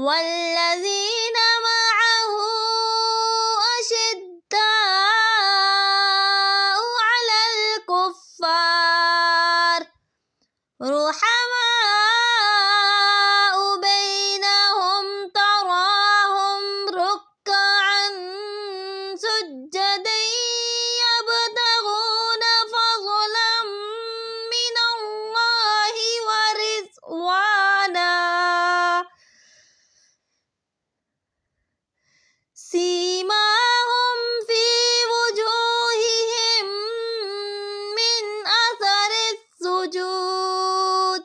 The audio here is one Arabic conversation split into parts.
والذين معه أشداء على الكفار رحماء بينهم تراهم ركعا سجدا يبتغون فضلا من الله ورضوانا سيماهم في وجوههم من أثر السجود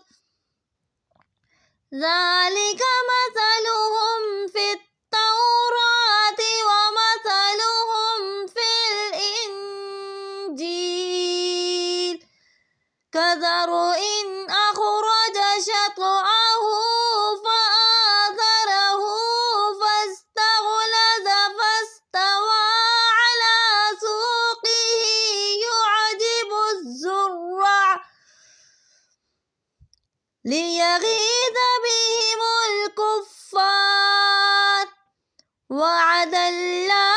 ذلك مثلهم في التوراة ومثلهم في الإنجيل كزرع أخرج شطأه فآزره فاستغلظ فاستوى على سوقه يعجب الزراع ليغيظ بهم الكفار وعد الله